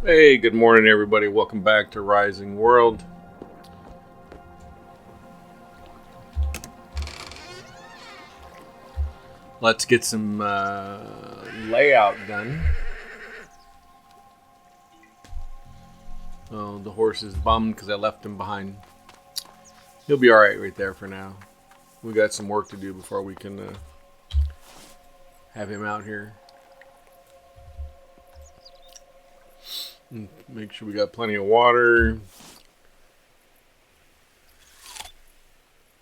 Hey, good morning, everybody. Welcome back to Rising World. Let's get some layout done. Oh, the horse is bummed because I left him behind. He'll be all right there for now. We got some work to do before we can have him out here. And make sure we got plenty of water.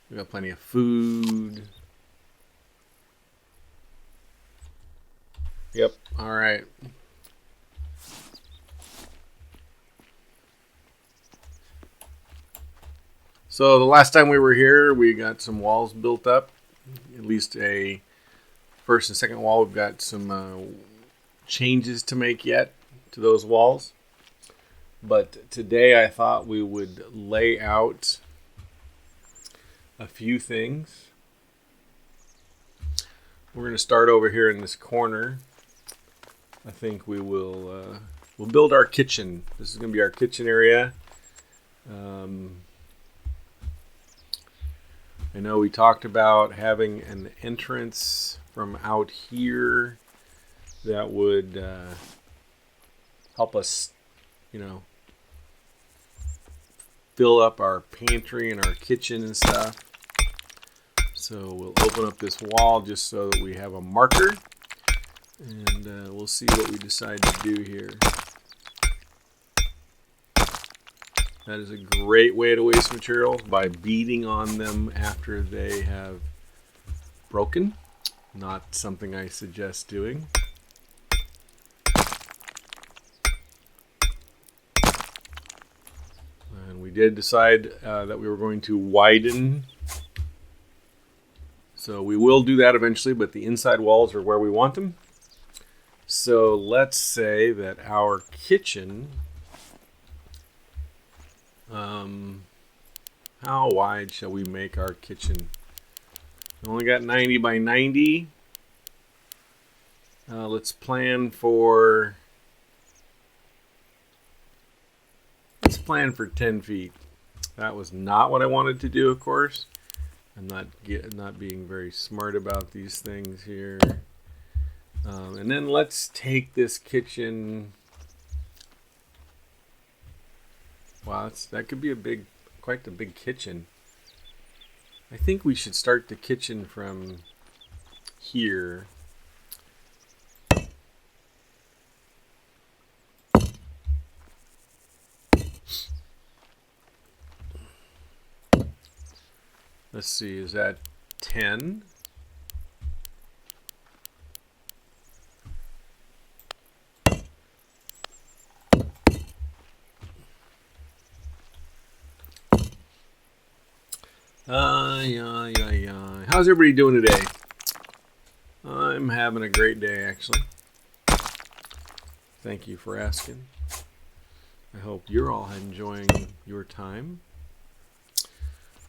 We got plenty of food. Yep, all right. So the last time we were here, we got some walls built up. At least a first and second wall. We've got some changes to make yet to those walls. But today I thought we would lay out a few things. We're going to start over here in this corner. I think we'll build our kitchen. This is going to be our kitchen area. I know we talked about having an entrance from out here that would help us, fill up our pantry and our kitchen and stuff. So we'll open up this wall just so that we have a marker, and we'll see what we decide to do here. That is a great way to waste materials, by beating on them after they have broken. Not something I suggest doing. And we did decide that we were going to widen. So we will do that eventually, but the inside walls are where we want them. So let's say that our kitchen, how wide shall we make our kitchen? We only got 90 by 90. Let's plan for 10 feet. That was not what I wanted to do, of course. I'm not being very smart about these things here. And then let's take this kitchen. Wow, that could be quite a big kitchen. I think we should start the kitchen from here. Let's see, is that 10? Yeah. How's everybody doing today? I'm having a great day, actually. Thank you for asking. I hope you're all enjoying your time.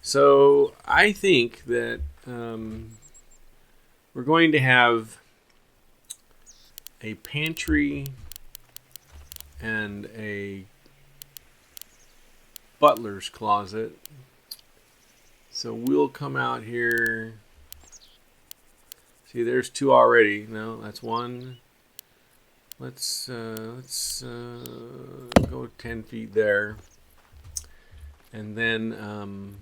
So I think that we're going to have a pantry and a butler's closet. So we'll come out here. See, there's two already. No, that's one. Let's go 10 feet there, and then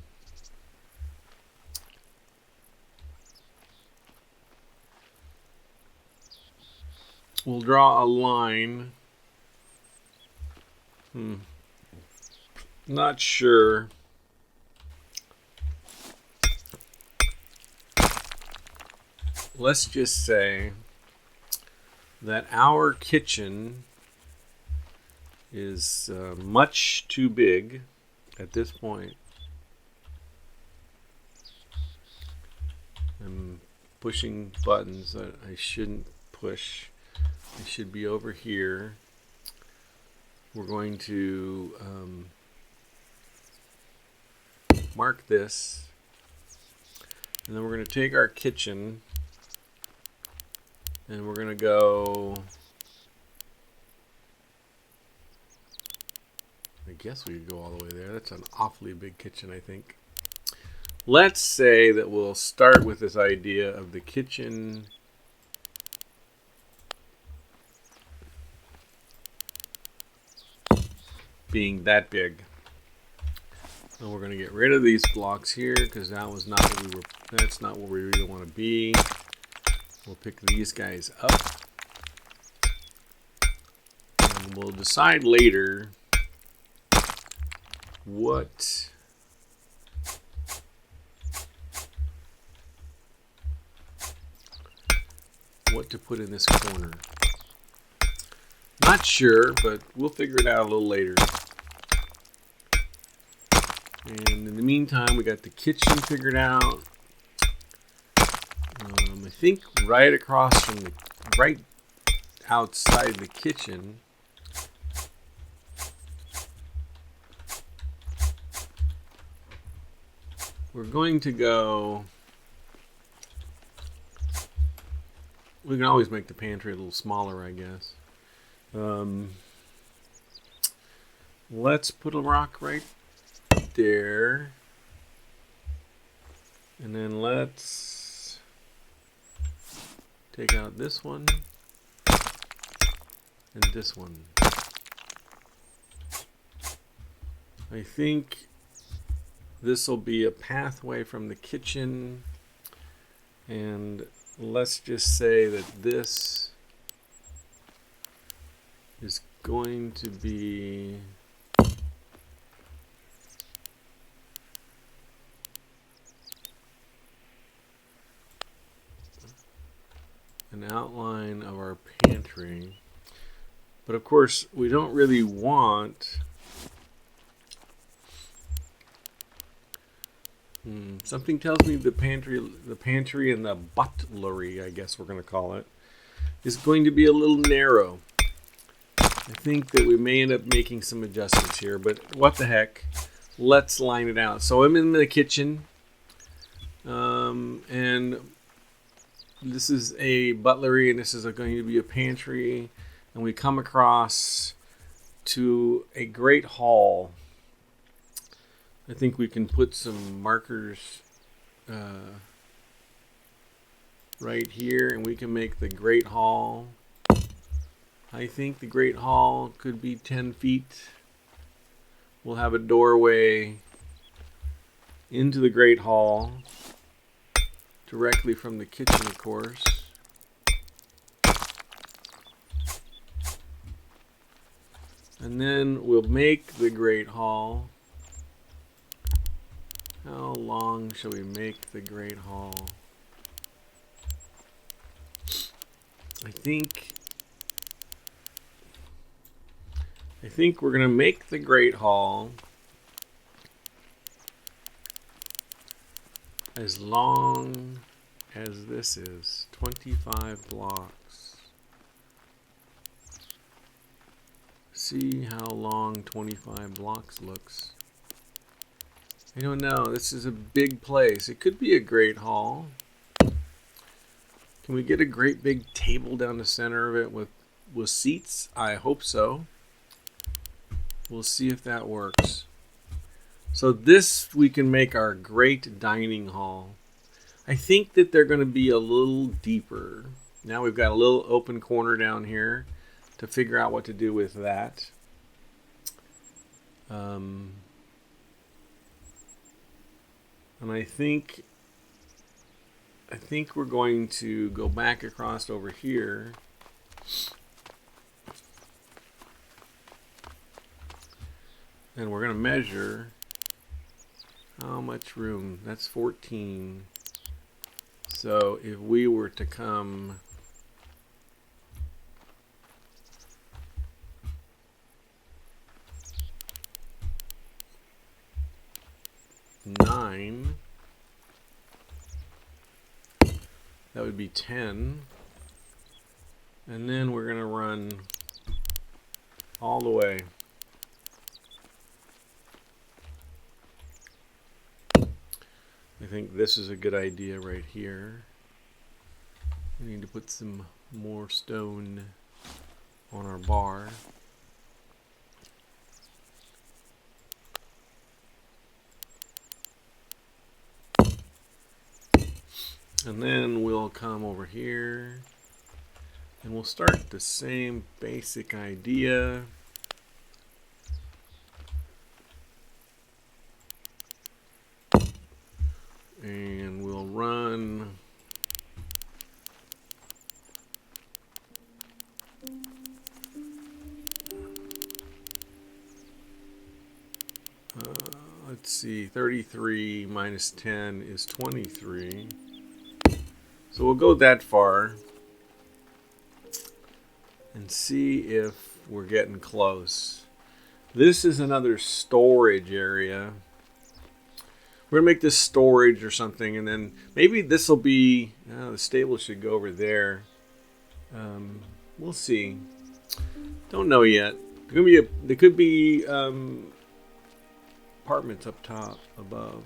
we'll draw a line. Not sure. Let's just say that our kitchen is much too big at this point. I'm pushing buttons that I shouldn't push. They should be over here. We're going to mark this, and then we're going to take our kitchen and we're going to go guess we could go all the way there. That's an awfully big kitchen, I think. Let's say that we'll start with this idea of the kitchen being that big. And we're going to get rid of these blocks here because that was not what we were. That's not where we really want to be. We'll pick these guys up, and we'll decide later what to put in this corner. Not sure, but we'll figure it out a little later. And in the meantime, we got the kitchen figured out. I think right across from the, right outside the kitchen, we're going to go. We can always make the pantry a little smaller, I guess. Let's put a rock right there. And then let's take out this one and this one. I think this will be a pathway from the kitchen, and let's just say that this is going to be an outline of our pantry. But of course, we don't really want something tells me the pantry and the butlery, I guess we're going to call it, is going to be a little narrow. I think that we may end up making some adjustments here, but what the heck? Let's line it out. So I'm in the kitchen, and this is a butlery, and this is going to be a pantry, and we come across to a great hall. I think we can put some markers right here, and we can make the great hall. I think the great hall could be 10 feet. We'll have a doorway into the great hall directly from the kitchen, of course. And then we'll make the great hall. How long shall we make the great hall? I think we're going to make the great hall as long as this is 25 blocks. See how long 25 blocks looks. I don't know. This is a big place. It could be a great hall. Can we get a great big table down the center of it with seats? I hope so. We'll see if that works. So this we can make our great dining hall. I think that they're going to be a little deeper. Now we've got a little open corner down here to figure out what to do with that. And I think we're going to go back across over here. And we're going to measure how much room. That's 14. So if we were to come nine, that would be 10. And then we're going to run all the way. I think this is a good idea right here. We need to put some more stone on our bar. And then we'll come over here and we'll start the same basic idea. And we'll run let's see, 33 minus 10 is 23. So we'll go that far and see if we're getting close. This is another storage area. We're going to make this storage or something, and then maybe this will be, the stable should go over there. We'll see. Don't know yet. There could be apartments up top, above.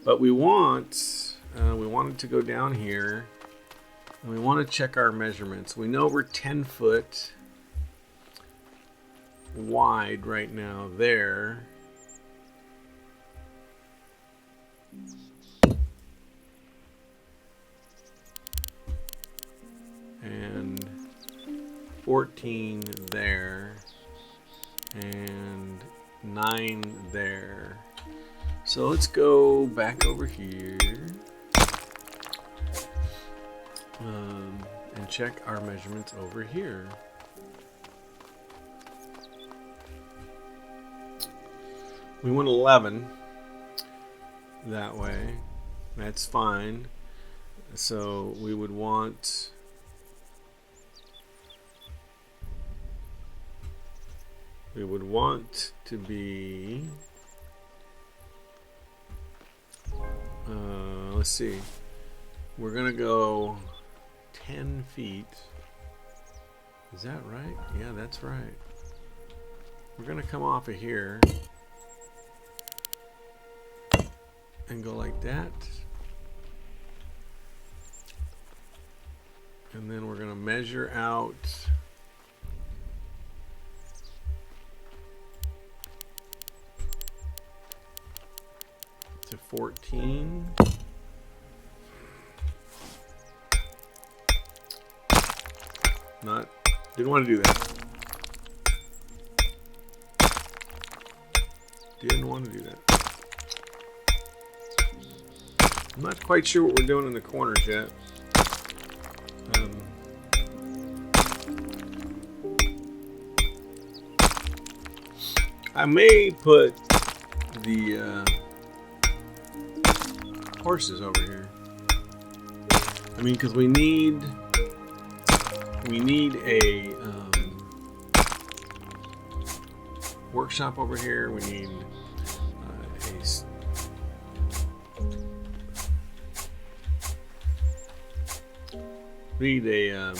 But we want it to go down here, and we want to check our measurements. We know we're 10 foot wide right now there. And 14 there, and 9 there. So let's go back over here and check our measurements over here. We want 11 that way. That's fine. So we would want to be let's see, we're gonna go 10 feet. Is that right? Yeah, that's right. We're gonna come off of here and go like that, and then we're gonna measure out to 14. Didn't want to do that. Didn't want to do that. I'm not quite sure what we're doing in the corners yet. I may put the horses over here. I mean, because we need a workshop over here. We need a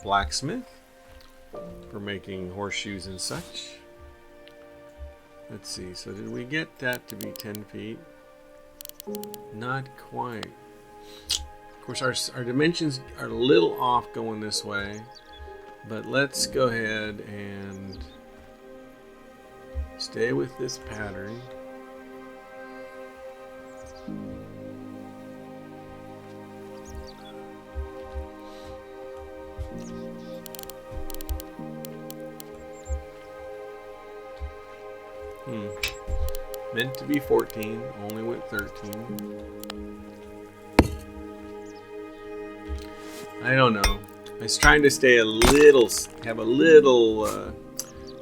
blacksmith for making horseshoes and such. Let's see, so did we get that to be 10 feet? Not quite. Of course, our dimensions are a little off going this way, but let's go ahead and stay with this pattern. Meant to be 14, only went 13. I don't know. I was trying to stay have a little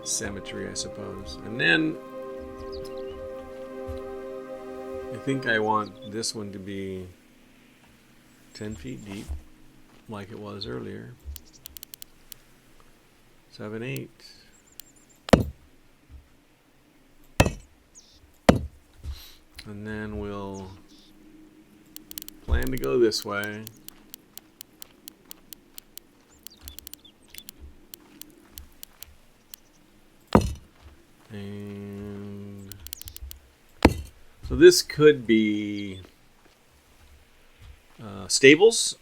symmetry, I suppose. And then I think I want this one to be 10 feet deep, like it was earlier. 7, 8. And then we'll plan to go this way. And so this could be stables,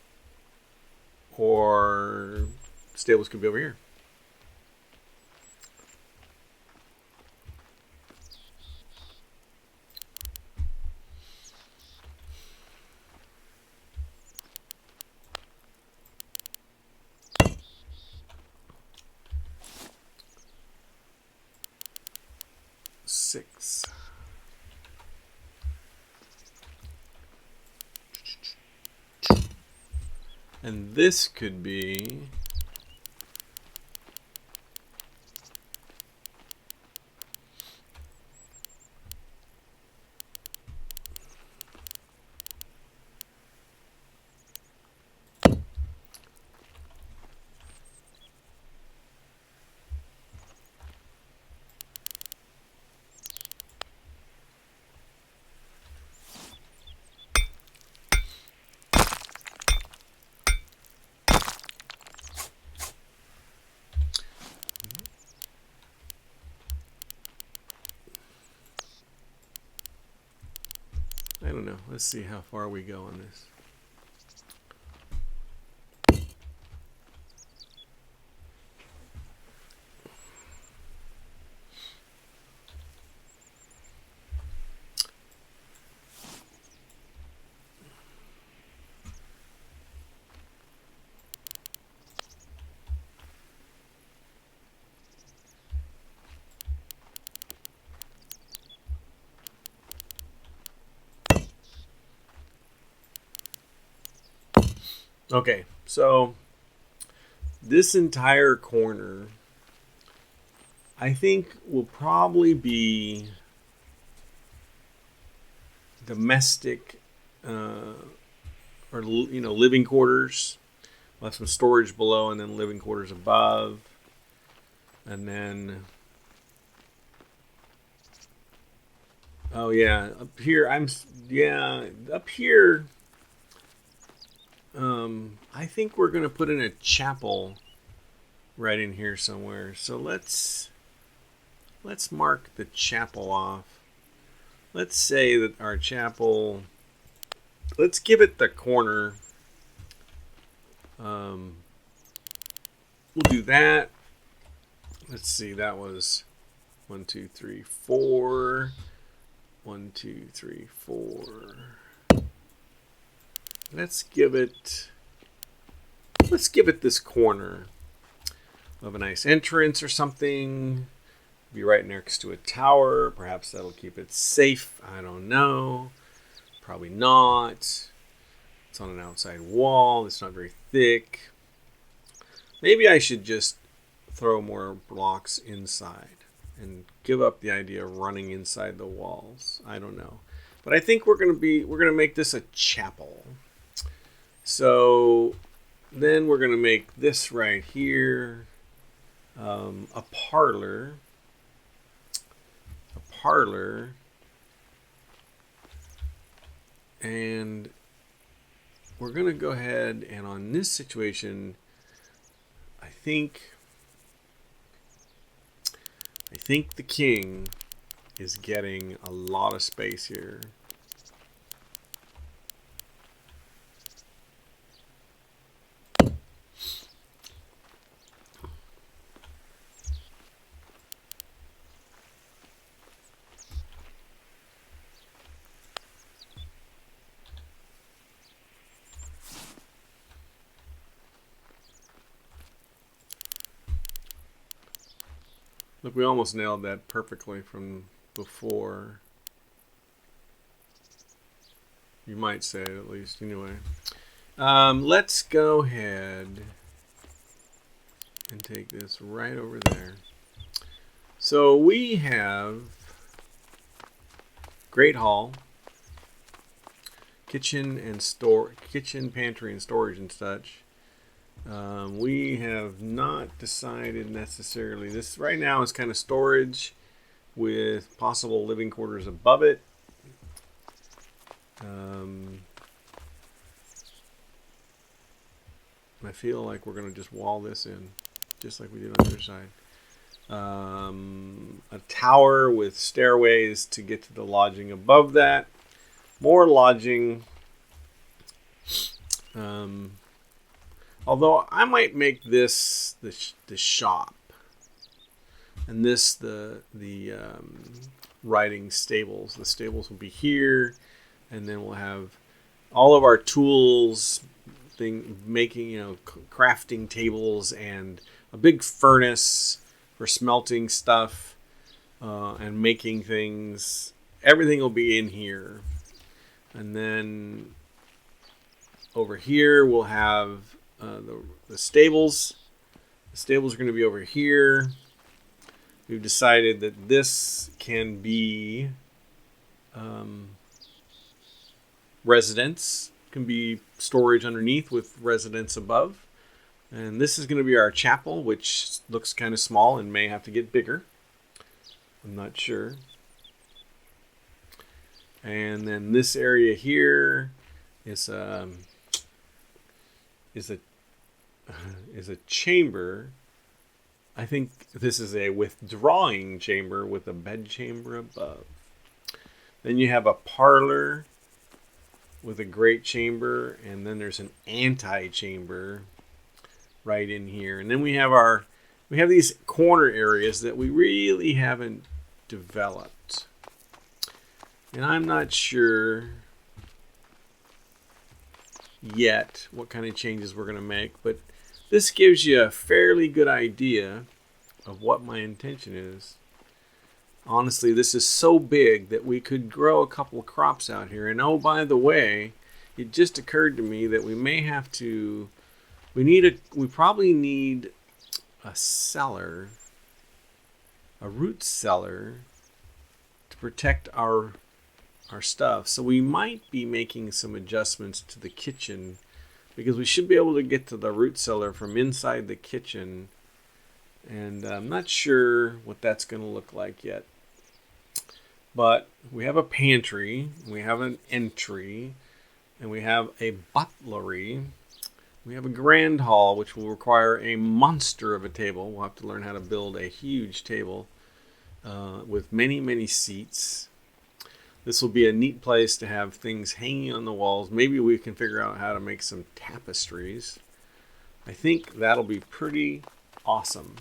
or stables could be over here. 6. And this could be I don't know. Let's see how far we go on this. Okay, so this entire corner, I think, will probably be domestic or living quarters. We'll have some storage below and then living quarters above. And then, oh yeah, up here, up here, I think we're going to put in a chapel right in here somewhere. So let's mark the chapel off. Let's say that our chapel, let's give it the corner. We'll do that. Let's see, that was 1, 2, 3, 4. 1, 2, 3, 4. Let's give it this corner of a nice entrance or something. Be right next to a tower. Perhaps that'll keep it safe. I don't know. Probably not. It's on an outside wall. It's not very thick. Maybe I should just throw more blocks inside and give up the idea of running inside the walls. I don't know. But I think we're gonna make this a chapel. So then we're gonna make this right here a parlor. And we're going to go ahead and on this situation, I think the king is getting a lot of space here. Look, we almost nailed that perfectly from before. You might say it at least. Anyway, let's go ahead and take this right over there. So we have great hall, kitchen, pantry, and storage and such. We have not decided necessarily. This right now is kind of storage with possible living quarters above it. I feel like we're going to just wall this in, just like we did on the other side. A tower with stairways to get to the lodging above that. More lodging. Although I might make this the shop, and this the riding stables. The stables will be here, and then we'll have all of our tools, making crafting tables and a big furnace for smelting stuff. and making things. Everything will be in here, and then over here we'll have the stables. The stables are going to be over here. We've decided that this can be residence, can be storage underneath with residence above. And this is going to be our chapel, which looks kind of small and may have to get bigger. I'm not sure. And then this area here is a chamber. I think this is a withdrawing chamber with a bed chamber above. Then you have a parlor with a great chamber, and then there's an anti-chamber right in here. And then we have these corner areas that we really haven't developed. And I'm not sure yet what kind of changes we're going to make, but this gives you a fairly good idea of what my intention is. Honestly, this is so big that we could grow a couple of crops out here. And oh, by the way, it just occurred to me that we may have to, we probably need a cellar, a root cellar, to protect our stuff. So we might be making some adjustments to the kitchen, because we should be able to get to the root cellar from inside the kitchen. And I'm not sure what that's going to look like yet. But we have a pantry, we have an entry, and we have a butlery. We have a grand hall, which will require a monster of a table. We'll have to learn how to build a huge table with many, many seats. This will be a neat place to have things hanging on the walls. Maybe we can figure out how to make some tapestries. I think that'll be pretty awesome.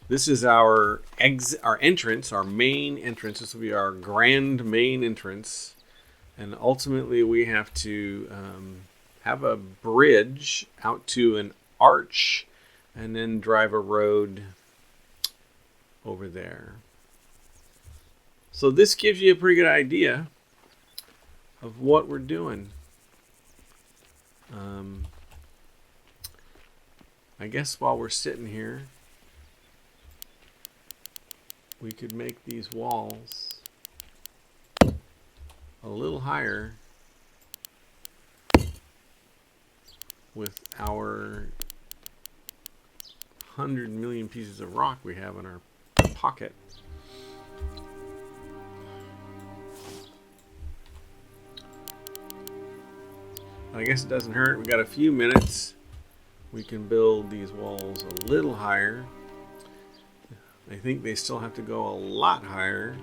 This is our entrance, our main entrance. This will be our grand main entrance. And ultimately we have to have a bridge out to an arch and then drive a road over there. So this gives you a pretty good idea of what we're doing. I guess while we're sitting here, we could make these walls a little higher with our 100 million pieces of rock we have in our pocket. I guess it doesn't hurt. We got a few minutes. We can build these walls a little higher. I think they still have to go a lot higher.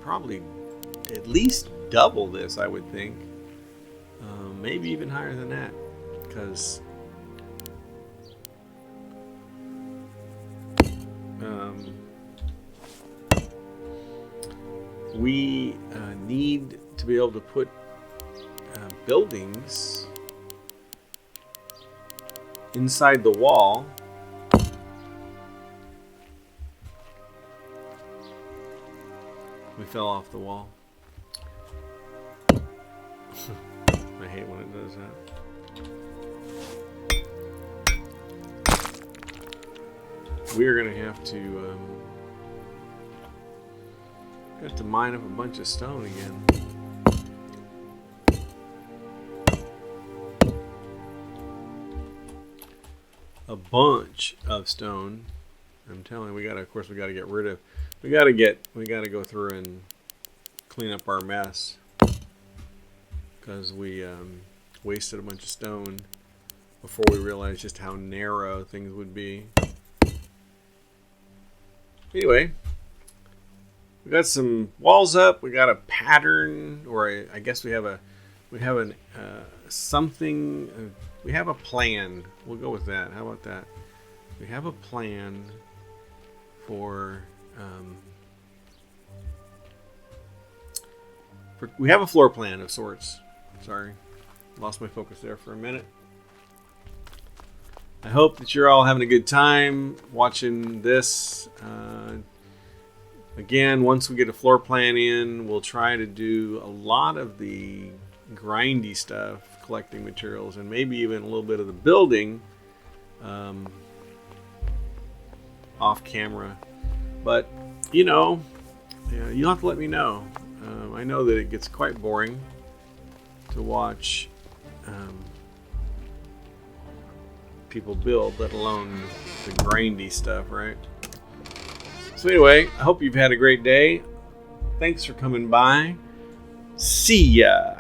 Probably at least double this, I would think. Maybe even higher than that, because we need to be able to put buildings inside the wall. We fell off the wall. I hate when it does that. We're gonna have to mine up a bunch of stone again. A bunch of stone. I'm telling you, we gotta get rid of. We gotta go through and clean up our mess, because we wasted a bunch of stone before we realized just how narrow things would be. Anyway, we got some walls up. We got a pattern, or I guess we have a plan. We'll go with that. How about that? We have a plan for we have a floor plan of sorts. Sorry, lost my focus there for a minute. I hope that you're all having a good time watching this. Again, once we get a floor plan in, we'll try to do a lot of the grindy stuff, collecting materials, and maybe even a little bit of the building off camera. But, you'll have to let me know. I know that it gets quite boring to watch people build, let alone the grindy stuff, right? So anyway, I hope you've had a great day. Thanks for coming by. See ya.